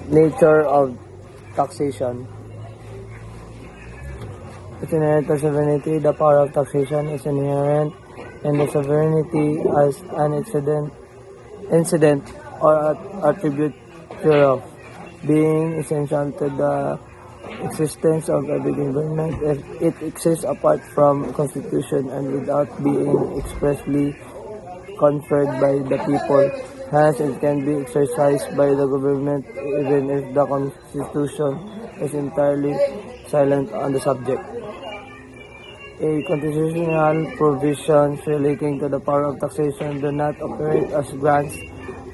Nature of taxation. Its inherent sovereignty. The power of taxation is inherent in the sovereignty as an incident or attribute thereof, being essential to the existence of every government. If it exists apart from constitution and without being expressly conferred by the people. Hence, it can be exercised by the government even if the Constitution is entirely silent on the subject. A constitutional provisions relating to the power of taxation do not operate as grants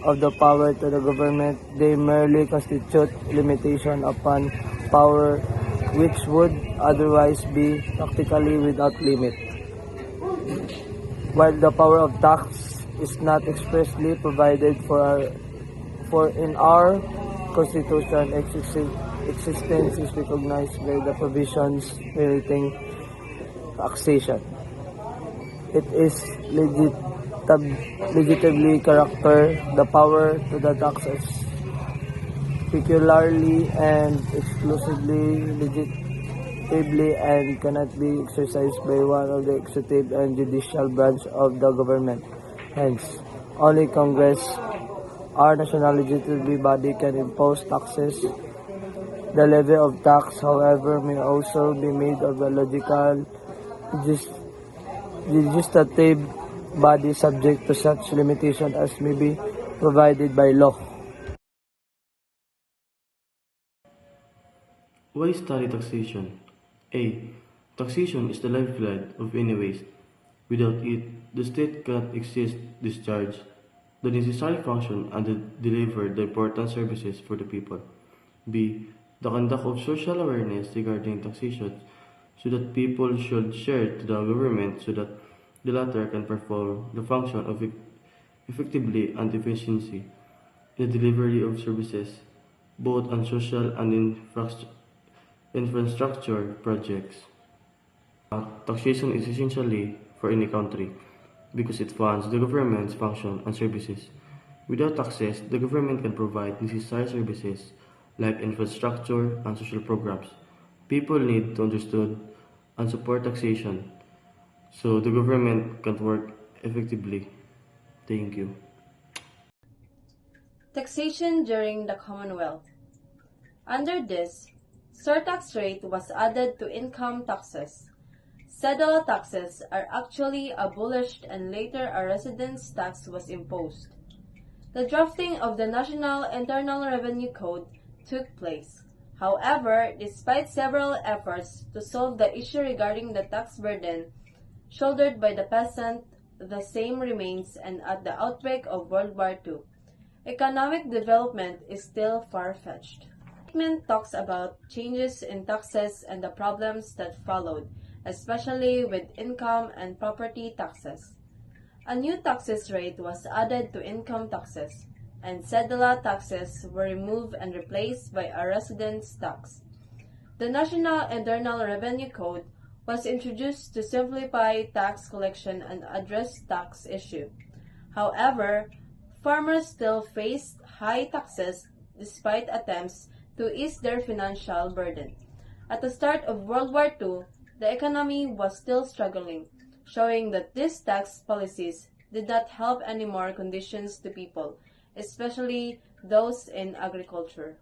of the power to the government. They merely constitute limitation upon power which would otherwise be practically without limit. While the power of tax is not expressly provided for in our Constitution, existence is recognized by the provisions relating taxation. It is legitimately character the power to the taxes peculiarly and exclusively legislatively and cannot be exercised by one of the executive and judicial branch of the government. Hence, only Congress, our national legislative body, can impose taxes. The levy of tax, however, may also be made of a logical legislative body subject to such limitation as may be provided by law. Why study taxation? A. Taxation is the lifeblood of any waste. Without it, the state cannot exist, discharge the necessary function, and deliver the important services for the people. B. The conduct of social awareness regarding taxation so that people should share to the government so that the latter can perform the function of effectively and efficiency in the delivery of services, both on social and infrastructure projects. Taxation is essentially for any country because it funds the government's function and services. Without taxes, the government can provide necessary services like infrastructure and social programs. People need to understand and support taxation so the government can work effectively. Thank you. Taxation during the Commonwealth. Under this, surtax rate was added to income taxes. Cedula taxes are actually abolished and later a residence tax was imposed. The drafting of the National Internal Revenue Code took place. However, despite several efforts to solve the issue regarding the tax burden shouldered by the peasant, the same remains, and at the outbreak of World War II, economic development is still far-fetched. The statement talks about changes in taxes and the problems that followed, especially with income and property taxes. A new taxes rate was added to income taxes, and cedula taxes were removed and replaced by a residence tax. The National Internal Revenue Code was introduced to simplify tax collection and address tax issue. However, farmers still faced high taxes despite attempts to ease their financial burden. At the start of World War II, the economy was still struggling, showing that these tax policies did not help any more conditions to people, especially those in agriculture.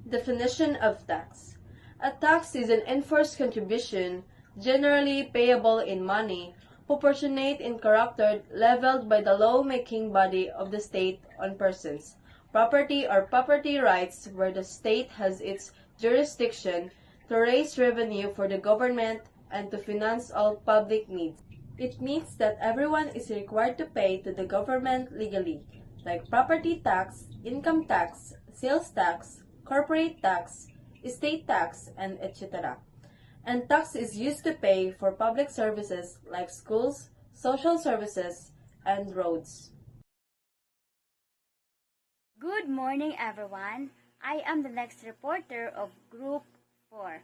Definition of tax. A tax is an enforced contribution, generally payable in money, proportionate in character, leveled by the law-making body of the state on persons, property or property rights where the state has its jurisdiction to raise revenue for the government and to finance all public needs. It means that everyone is required to pay to the government legally, like property tax, income tax, sales tax, corporate tax, estate tax, and etc. And tax is used to pay for public services like schools, social services, and roads. Good morning, everyone. I am the next reporter of Group 4.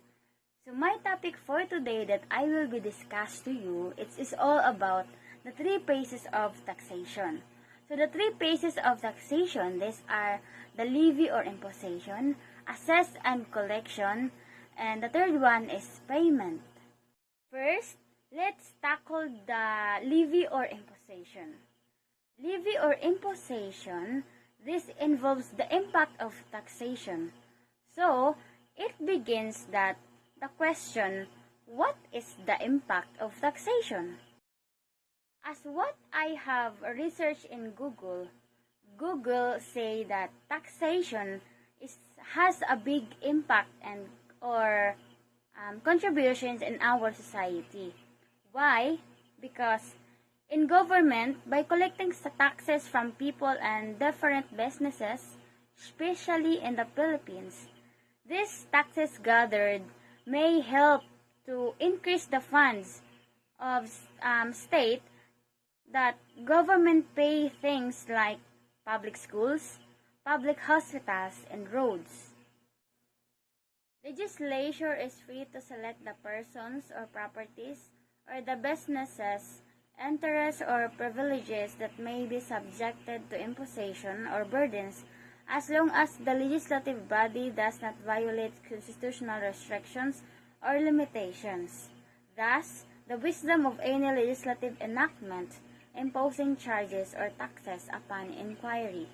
So my topic for today that I will be discussed to you, it is all about the three phases of taxation. So the three phases of taxation, these are the levy or imposition, assess and collection, and the third one is payment. First, let's tackle the levy or imposition. Levy or imposition, this involves the impact of taxation. So, it begins that the question, what is the impact of taxation? As what I have researched in Google say that taxation has a big impact and or contributions in our society. Why? Because in government, by collecting taxes from people and different businesses, especially in the Philippines, these taxes gathered may help to increase the funds of state that government pay things like public schools, public hospitals, and roads. Legislature is free to select the persons or properties or the businesses, interests, or privileges that may be subjected to imposition or burdens as long as the legislative body does not violate constitutional restrictions or limitations. Thus, the wisdom of any legislative enactment imposing charges or taxes upon inquiry.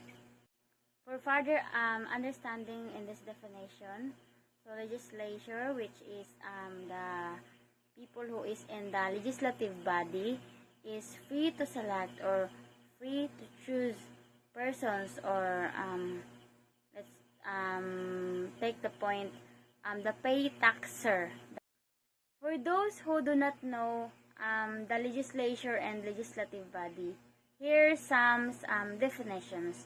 For further understanding in this definition, so legislature, which is the people who is in the legislative body, is free to select or free to choose persons or let's take the point, the pay taxer. For those who do not know the legislature and legislative body, here are some definitions.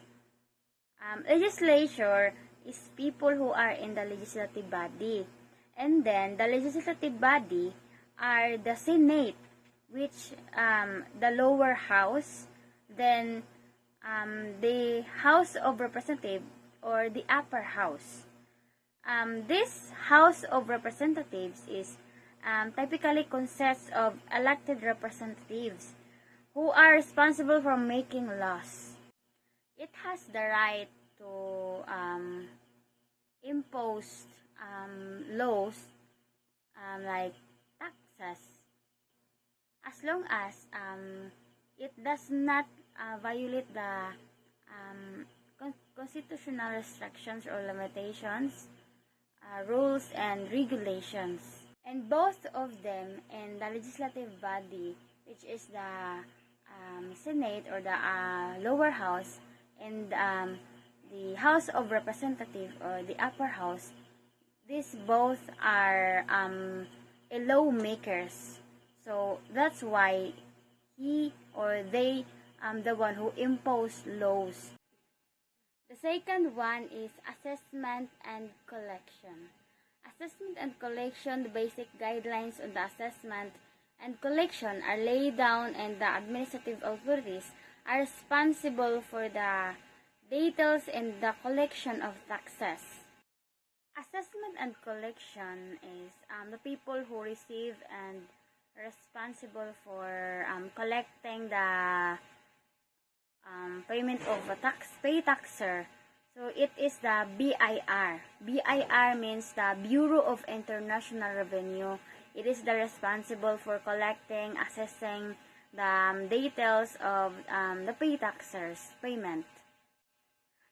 Legislature is people who are in the legislative body, and then the legislative body are the Senate, which the lower house, then the House of Representatives or the upper house. This House of Representatives is typically consists of elected representatives who are responsible for making laws. It has the right to impose laws like taxes as long as it does not violate the constitutional restrictions or limitations, rules and regulations. And both of them in the legislative body, which is the Senate or the lower house, and the House of Representatives or the upper house, these both are lawmakers. So that's why he or they the one who impose laws. The second one is assessment and collection. Assessment and collection, the basic guidelines on the assessment and collection are laid down, and the administrative authorities are responsible for the details in the collection of taxes. Assessment and collection is the people who receive and responsible for collecting the payment of a pay taxer. So it is the BIR. BIR means the Bureau of International Revenue. It is the responsible for collecting, assessing the details of the pay taxers' payment.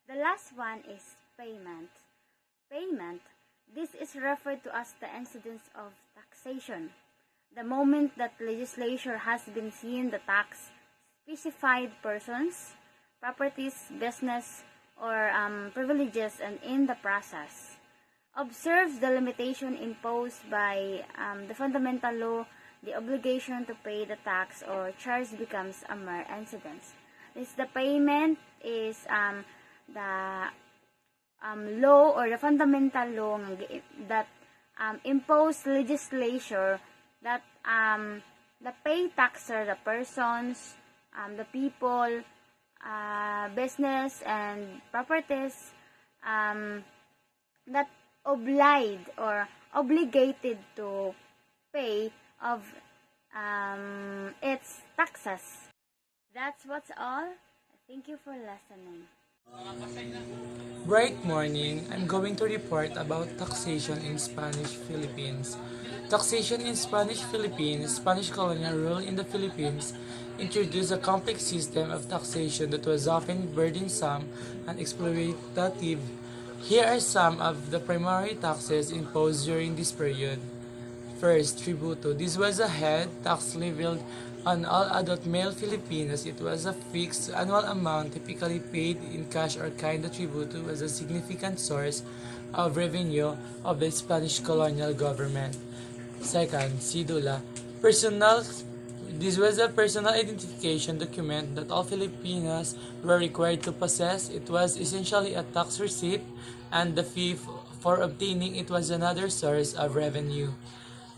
The last one is payment. Payment, this is referred to as the incidence of taxation. The moment that legislature has been seen the tax specified persons, properties, business, or privileges, and in the process observes the limitation imposed by the fundamental law, the obligation to pay the tax or charge becomes a mere incidence. This the payment is the law or the fundamental law that imposed legislature that the pay taxer, the persons, the people, business and properties that obliged or obligated to pay of its taxes. That's what's all. Thank you for listening. Bright morning, I'm going to report about taxation in Spanish Philippines. Taxation in Spanish Philippines, Spanish colonial rule in the Philippines, introduced a complex system of taxation that was often burdensome and exploitative. Here are some of the primary taxes imposed during this period. First, tributo. This was a head tax levied on all adult male Filipinos. It was a fixed annual amount typically paid in cash or kind. The tributo was a significant source of revenue of the Spanish colonial government. Second, cedula. Personal This was a personal identification document that all Filipinos were required to possess. It was essentially a tax receipt, and the fee for obtaining it was another source of revenue.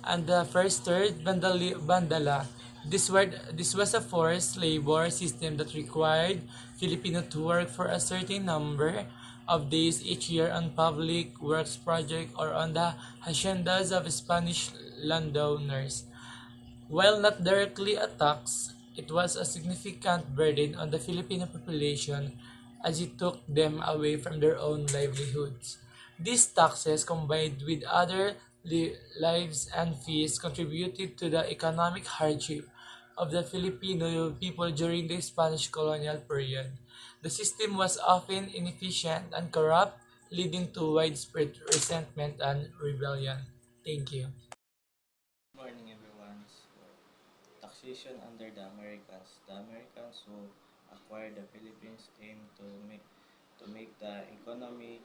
And the first third, bandala. This was a forced labor system that required Filipino to work for a certain number of days each year on public works project or on the haciendas of Spanish landowners. While not directly a tax, it was a significant burden on the Filipino population as it took them away from their own livelihoods. These taxes, combined with other lives and fees, contributed to the economic hardship of the Filipino people during the Spanish colonial period. The system was often inefficient and corrupt, leading to widespread resentment and rebellion. Thank you. Morning everyone. Taxation under the Americans. The Americans who acquired the Philippines aimed to make the economy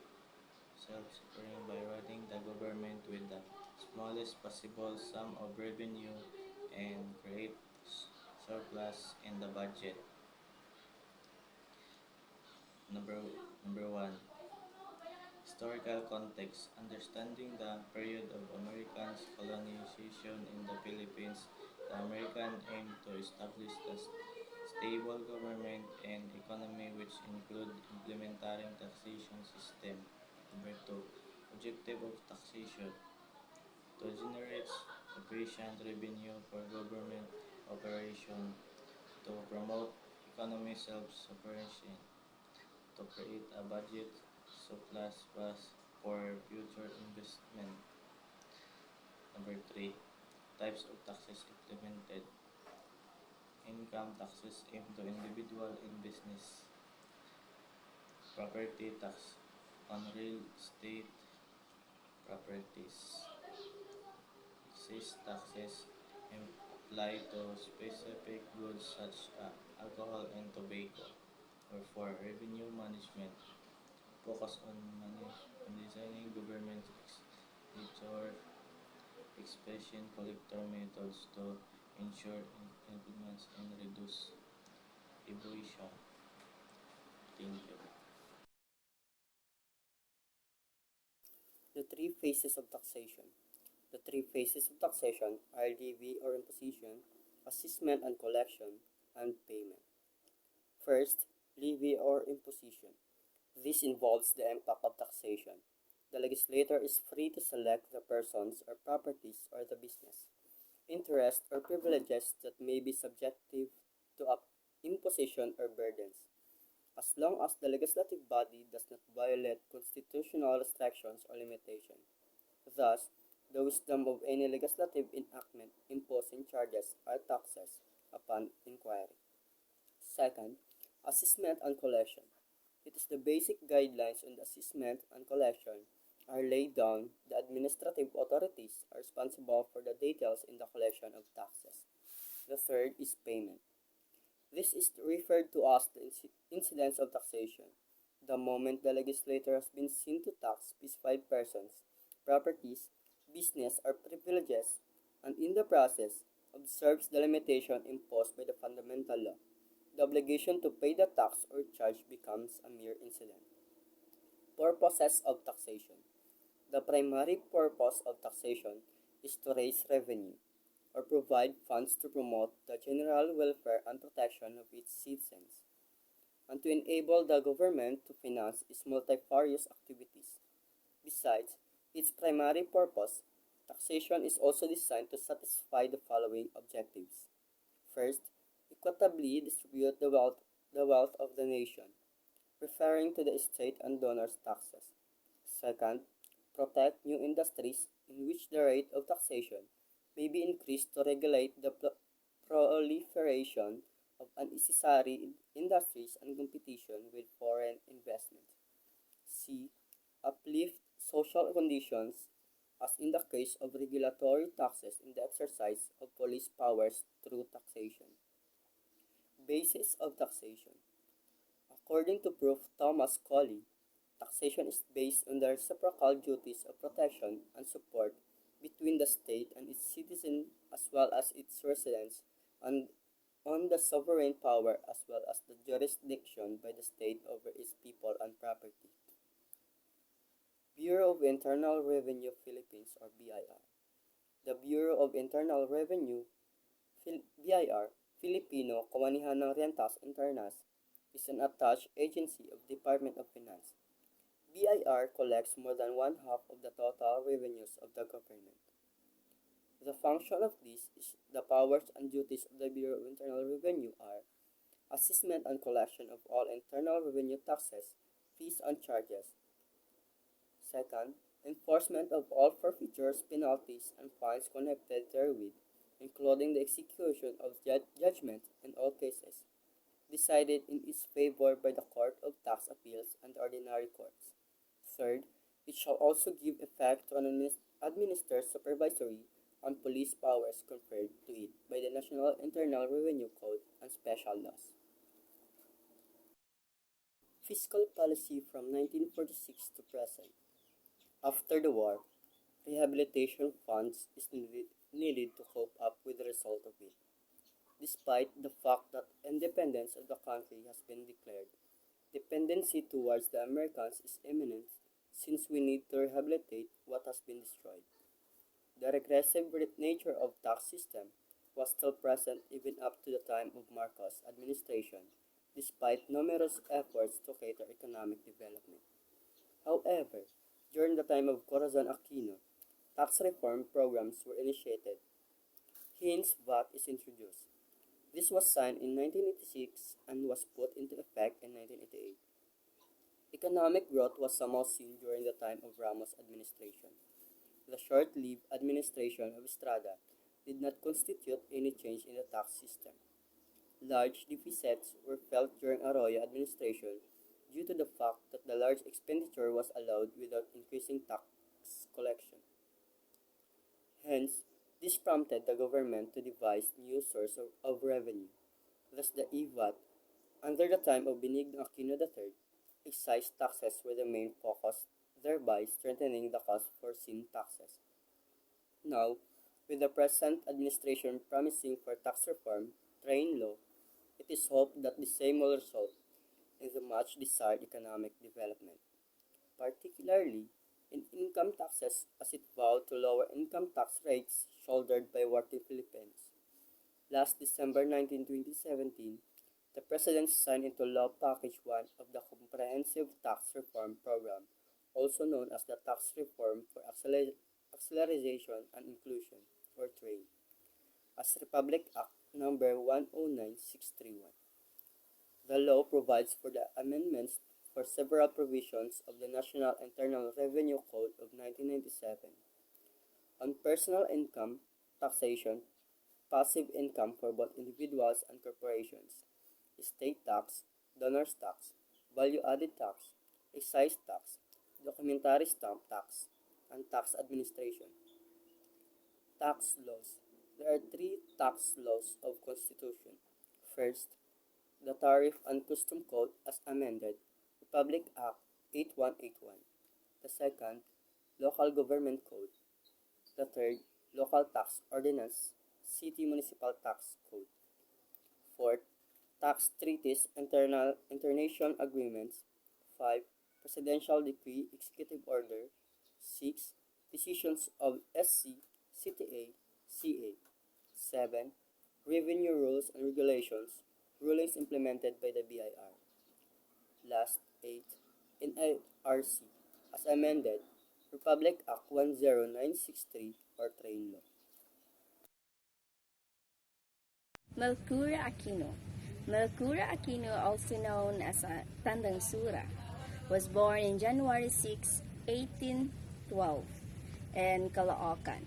self-sustaining by running the government with the smallest possible sum of revenue and create surplus in the budget. Number number one. Historical context. Understanding the period of American colonization in the Philippines, the American aimed to establish a stable government and economy which include implementing taxation system. Number two, objective of taxation to generate sufficient revenue for government operation, to promote economic self-sufficiency, to create a budget surplus for future investment. Number three, types of taxes implemented. Income taxes aimed to individual and business. Property tax on real estate properties. Excise taxes apply to specific goods such as alcohol and tobacco. Or for revenue management, focus on designing government expenditure, expression collector methods to ensure implements and reduce evasion. Thank you. The three phases of taxation. The three phases of taxation are levy or imposition, assessment and collection, and payment. First, levy or imposition. This involves the impact of taxation. The legislator is free to select the persons or properties or the business, interest or privileges that may be subjective to imposition or burdens, as long as the legislative body does not violate constitutional restrictions or limitations. Thus, the wisdom of any legislative enactment imposing charges or taxes upon inquiry. Second, assessment and collection. It is the basic guidelines on the assessment and collection are laid down. The administrative authorities are responsible for the details in the collection of taxes. The third is payment. This is referred to as the incidence of taxation. The moment the legislator has been seen to tax specified persons, properties, business, or privileges, and in the process observes the limitation imposed by the fundamental law, the obligation to pay the tax or charge becomes a mere incident. Purposes of taxation. The primary purpose of taxation is to raise revenue or provide funds to promote the general welfare and protection of its citizens, and to enable the government to finance its multifarious activities. Besides its primary purpose, taxation is also designed to satisfy the following objectives. First, equitably distribute the wealth of the nation, referring to the state and donors' taxes. Second, protect new industries in which the rate of taxation may be increased to regulate the proliferation of unnecessary industries and competition with foreign investment. C. Uplift social conditions as in the case of regulatory taxes in the exercise of police powers through taxation. Basis of taxation. According to Prof. Thomas Colley, taxation is based on the reciprocal duties of protection and support between the state and its citizens as well as its residents, and on the sovereign power as well as the jurisdiction by the state over its people and property. Bureau of Internal Revenue Philippines or BIR. The Bureau of Internal Revenue BIR, Filipino, Kawanihan ng Rentas Internas, is an attached agency of Department of Finance. BIR collects more than one-half of the total revenues of the government. The function of this is the powers and duties of the Bureau of Internal Revenue are assessment and collection of all internal revenue taxes, fees, and charges. Second, enforcement of all forfeitures, penalties, and fines connected therewith, including the execution of judgment in all cases, decided in its favor by the Court of Tax Appeals and the ordinary courts. Third, it shall also give effect to and administer supervisory and police powers conferred to it by the National Internal Revenue Code and special laws. Fiscal policy from 1946 to present. After the war, rehabilitation funds is needed to cope up with the result of it. Despite the fact that independence of the country has been declared, dependency towards the Americans is imminent since we need to rehabilitate what has been destroyed. The regressive nature of tax system was still present even up to the time of Marcos' administration, despite numerous efforts to cater economic development. However, during the time of Corazon Aquino, tax reform programs were initiated. Hence, VAT is introduced. This was signed in 1986 and was put into effect in 1988. Economic growth was somewhat seen during the time of Ramos' administration. The short-lived administration of Estrada did not constitute any change in the tax system. Large deficits were felt during Arroyo administration due to the fact that the large expenditure was allowed without increasing tax collection. Hence, this prompted the government to devise new source of revenue. Thus the EVAT, under the time of Benigno Aquino III, excise taxes were the main focus, thereby strengthening the cost for sin taxes. Now, with the present administration promising for tax reform, train law, it is hoped that the same will result in the much desired economic development, particularly in income taxes as it vowed to lower income tax rates shouldered by working Filipinos. Last December 19, 2017, the President signed into law Package 1 of the Comprehensive Tax Reform Program, also known as the Tax Reform for Acceleration and Inclusion, or TRAIN, as Republic Act No. 109631. The law provides for the amendments for several provisions of the National Internal Revenue Code of 1997 on personal income, taxation, passive income for both individuals and corporations, estate tax, donors tax, value-added tax, excise tax, documentary stamp tax, and tax administration. Tax laws. There are three tax laws of Constitution. First, the Tariff and Custom Code as amended, Republic Act 8181. The second, Local Government Code. The third, Local Tax Ordinance, City Municipal Tax Code. Fourth, Tax Treaties, International Agreements. 5. Presidential Decree, Executive Order. 6. Decisions of SC, CTA, CA. 7. Revenue Rules and Regulations, rulings implemented by the BIR. Last, 8. NIRC, as amended, Republic Act 10963 or Train Law. Melchora Aquino. Melcura Aquino, also known as Tandang Sura, was born in January 6, 1812, in Caloocan.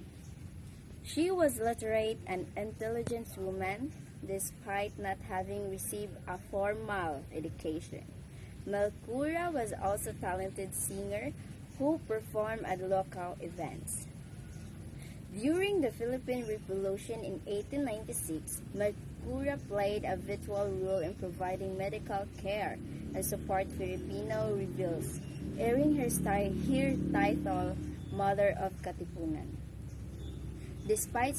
She was literate and intelligent woman, despite not having received a formal education. Melcura was also a talented singer who performed at local events. During the Philippine Revolution in 1896, Melcura played a vital role in providing medical care and support Filipino rebels, earning her title Mother of Katipunan. Despite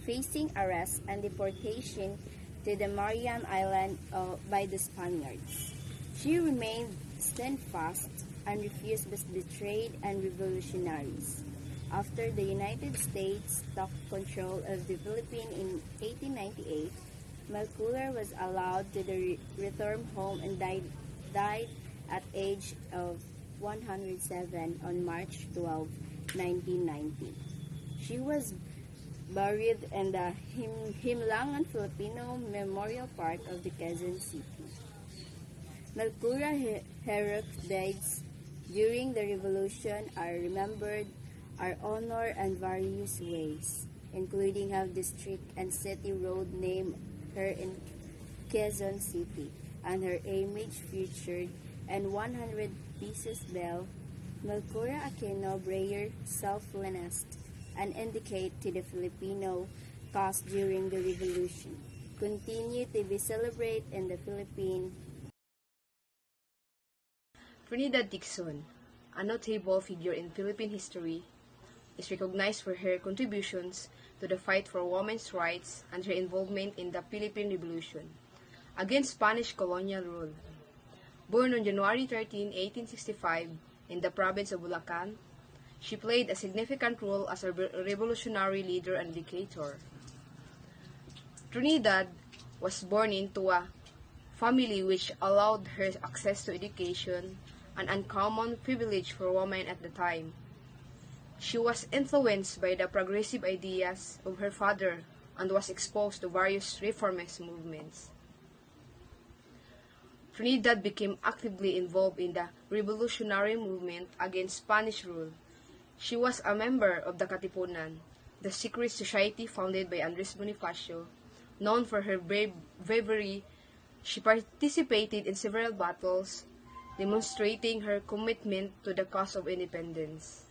facing arrest and deportation to the Marian Island by the Spaniards, she remained steadfast and refused to be betrayed and revolutionaries. After the United States took control of the Philippines in 1898, Melcura was allowed to return home and died at age of 107 on March 12, 1990. She was buried in the Himlangan Filipino Memorial Park of the Quezon City. Melcura heroic deeds during the Revolution are remembered, are honored in various ways, including how district and city road named her in Quezon City, and her image featured in 100 pieces bell. Melcura Aquino Breyer selflessness and indicate to the Filipino cause during the Revolution continue to be celebrated in the Philippines. Trinidad Dixon, a notable figure in Philippine history, is recognized for her contributions to the fight for women's rights and her involvement in the Philippine Revolution against Spanish colonial rule. Born on January 13, 1865, in the province of Bulacan, she played a significant role as a revolutionary leader and educator. Trinidad was born into a family which allowed her access to education, an uncommon privilege for women at the time. She was influenced by the progressive ideas of her father and was exposed to various reformist movements. Trinidad became actively involved in the revolutionary movement against Spanish rule. She was a member of the Katipunan, the secret society founded by Andres Bonifacio. Known for her bravery, she participated in several battles, demonstrating her commitment to the cause of independence.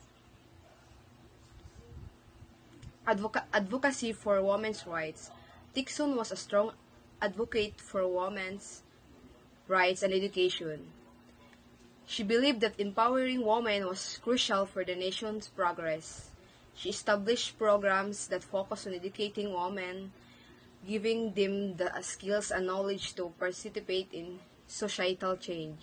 Advocacy for women's rights. Dixon was a strong advocate for women's rights and education. She believed that empowering women was crucial for the nation's progress. She established programs that focused on educating women, giving them the skills and knowledge to participate in societal change.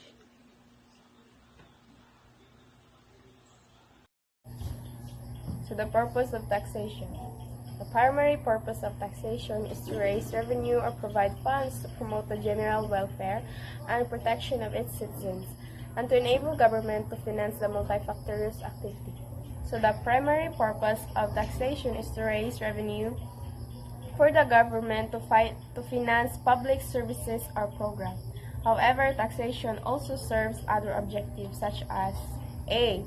So the purpose of taxation. The primary purpose of taxation is to raise revenue or provide funds to promote the general welfare and protection of its citizens, and to enable government to finance the multifactorious activity. So the primary purpose of taxation is to raise revenue for the government to finance public services or programs. However, taxation also serves other objectives such as A.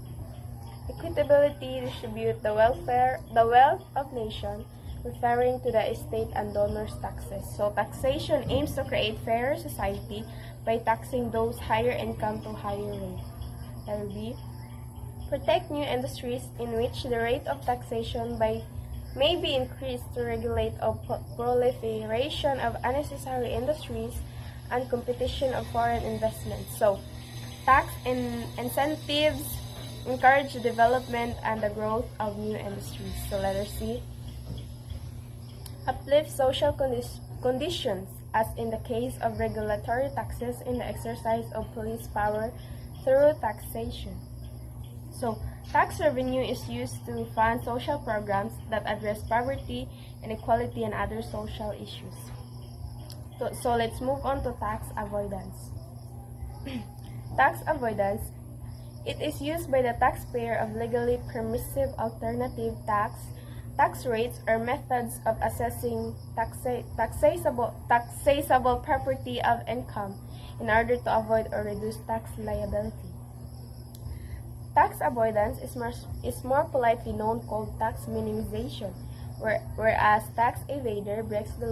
Equitability, distribute the wealth of nation, referring to the estate and donors' taxes. So taxation aims to create fairer society by taxing those higher income to higher rate. Letter B. Protect new industries in which the rate of taxation may be increased to regulate a proliferation of unnecessary industries and competition of foreign investments. So tax incentives encourage the development and the growth of new industries. So letter C. Uplift social conditions, as in the case of regulatory taxes in the exercise of police power through taxation. So tax revenue is used to fund social programs that address poverty, inequality, and other social issues. So let's move on to tax avoidance. Tax avoidance. It is used by the taxpayer of legally permissive alternative tax Tax rates are methods of assessing taxable property of income in order to avoid or reduce tax liability. Tax avoidance is more politely known called tax minimization, whereas tax evader breaks the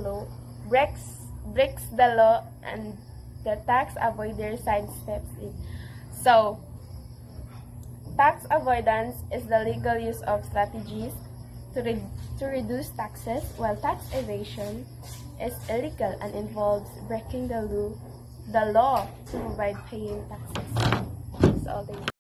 law and the tax avoider sidesteps it. So, tax avoidance is the legal use of strategies to reduce taxes, while tax evasion is illegal and involves breaking the law to avoid paying taxes. That's all. Thank you.